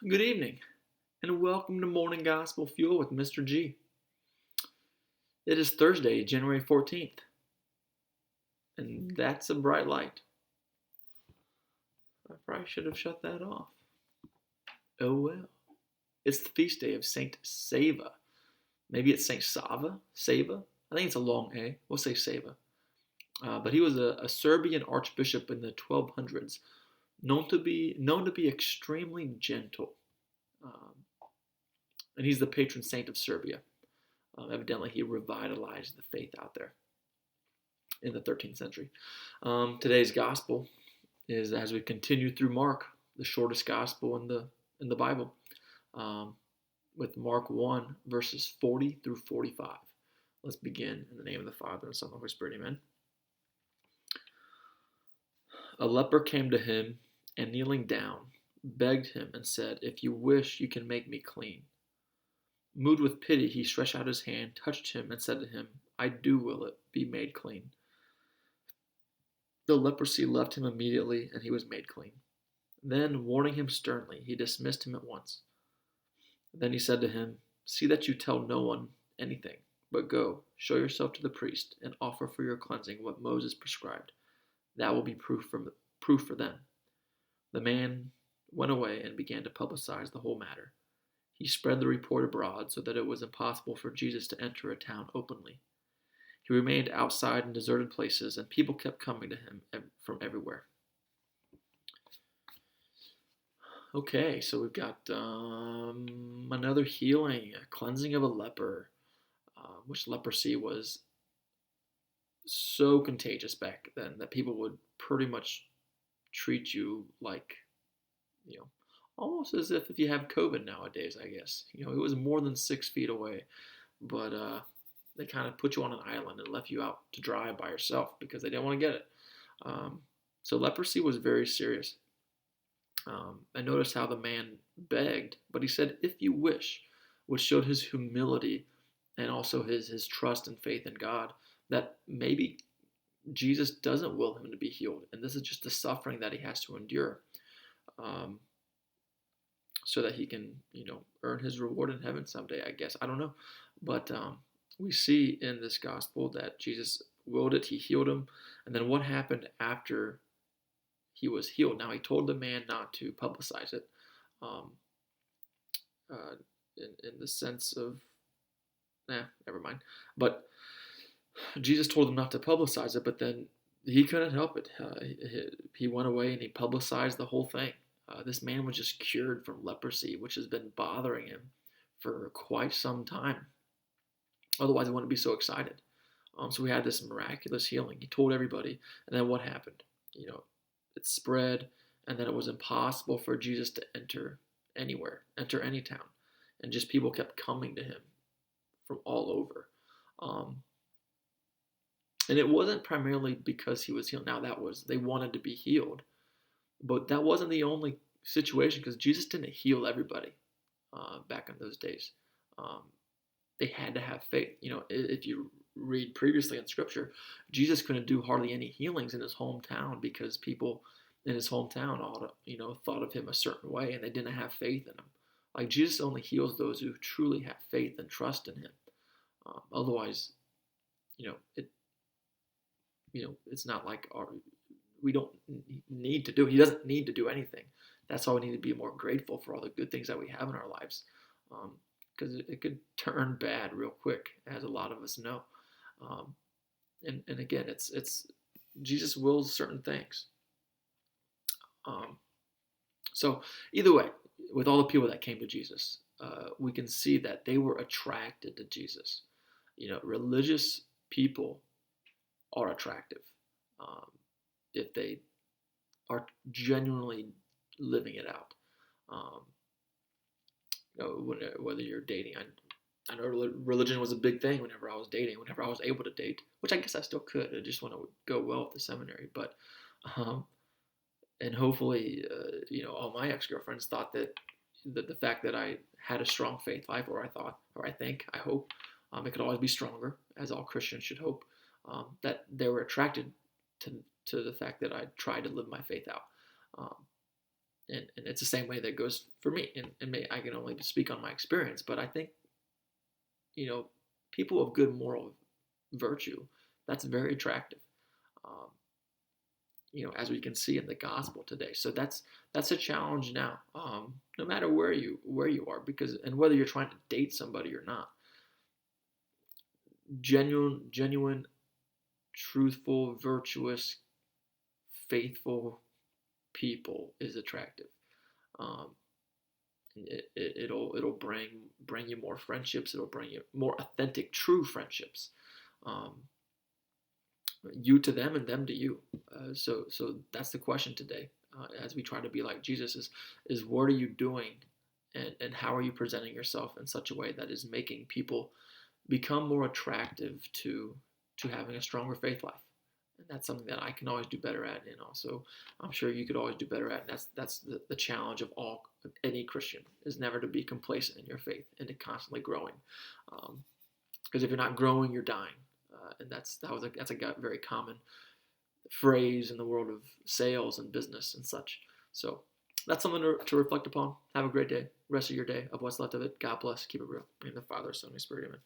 Good evening, and welcome to Morning Gospel Fuel with Mr. G. It is Thursday, January 14th, and that's a bright light. I probably should have shut that off. Oh well. It's the feast day of Saint Sava. Maybe it's Saint Sava? Sava? I think it's a long A. We'll say Sava. But he was a Serbian archbishop in the 1200s, known to be extremely gentle. Um, and he's the patron saint of Serbia. Evidently, he revitalized the faith out there in the 13th century. Today's gospel is as we continue through Mark, the shortest gospel in the Bible, um, with Mark 1 verses 40 through 45. Let's begin in the name of the Father and Son and the Holy Spirit. Amen. A leper came to him and kneeling down, begged him and said, "If you wish, you can make me clean." Moved with pity, he stretched out his hand, touched him, and said to him, "I do will it, be made clean." The leprosy left him immediately, and he was made clean. Then, warning him sternly, he dismissed him at once. Then he said to him, "See that you tell no one anything, but go, show yourself to the priest, and offer for your cleansing what Moses prescribed. That will be proof for them." The man went away and began to publicize the whole matter. He spread the report abroad so that it was impossible for Jesus to enter a town openly. He remained outside in deserted places, and people kept coming to him from everywhere. Okay, so we've got another healing, a cleansing of a leper, which leprosy was so contagious back then that people would pretty much treat you like, you know, almost as if you have COVID nowadays, I guess. It was more than 6 feet away, but they kind of put you on an island and left you out to dry by yourself because they didn't want to get it. So leprosy was very serious. I noticed how the man begged, but he said, "If you wish," which showed his humility and also his trust and faith in God, that maybe Jesus doesn't will him to be healed, and this is just the suffering that he has to endure, um, so that he can, earn his reward in heaven someday, I guess. I don't know. But we see in this gospel that Jesus willed it, he healed him, and then what happened after he was healed? Now, he told the man not to publicize it, um, uh, in the sense of, never mind. But Jesus told him not to publicize it, but then he couldn't help it. He went away and he publicized the whole thing. This man was just cured from leprosy, which has been bothering him for quite some time. Otherwise, he wouldn't be so excited. So we had this miraculous healing. He told everybody, and then what happened? It spread, and then it was impossible for Jesus to enter anywhere, enter any town, and just people kept coming to him from all over. And it wasn't primarily because he was healed. Now they wanted to be healed, but that wasn't the only situation because Jesus didn't heal everybody back in those days. Um, they had to have faith. If you read previously in Scripture, Jesus couldn't do hardly any healings in his hometown because people in his hometown thought of him a certain way and they didn't have faith in him. Like Jesus only heals those who truly have faith and trust in him. Otherwise, it it's not like we don't need to do. He doesn't need to do anything. That's why we need to be more grateful for all the good things that we have in our lives, because it could turn bad real quick, as a lot of us know. And again, it's Jesus wills certain things. So either way, with all the people that came to Jesus, we can see that they were attracted to Jesus. Religious people are attractive if they are genuinely living it out. Whether you're dating, I know religion was a big thing whenever I was dating, whenever I was able to date, which I guess I still could. I just want to go well with the seminary, but and hopefully, all my ex-girlfriends thought that the fact that I had a strong faith life, or I hope, it could always be stronger, as all Christians should hope, that they were attracted to the fact that I tried to live my faith out. and it's the same way that goes for me. And I can only speak on my experience, but I think you know people of good moral virtue, that's very attractive. Um, as we can see in the gospel today. So that's a challenge now. No matter where you are, because and whether you're trying to date somebody or not, genuine, truthful, virtuous, faithful people is attractive. Um, it'll bring you more friendships. It'll bring you more authentic, true friendships. Um, you to them and them to you. So that's the question today, as we try to be like Jesus, is what are you doing, and how are you presenting yourself in such a way that is making people become more attractive to having a stronger faith life. And that's something that I can always do better at, and also I'm sure you could always do better at. And that's the challenge of any Christian, is never to be complacent in your faith and to constantly growing. Because if you're not growing, you're dying. And that's a very common phrase in the world of sales and business and such. So that's something to reflect upon. Have a great day, rest of your day, of what's left of it. God bless. Keep it real. In the Father, Son, and Spirit. Amen.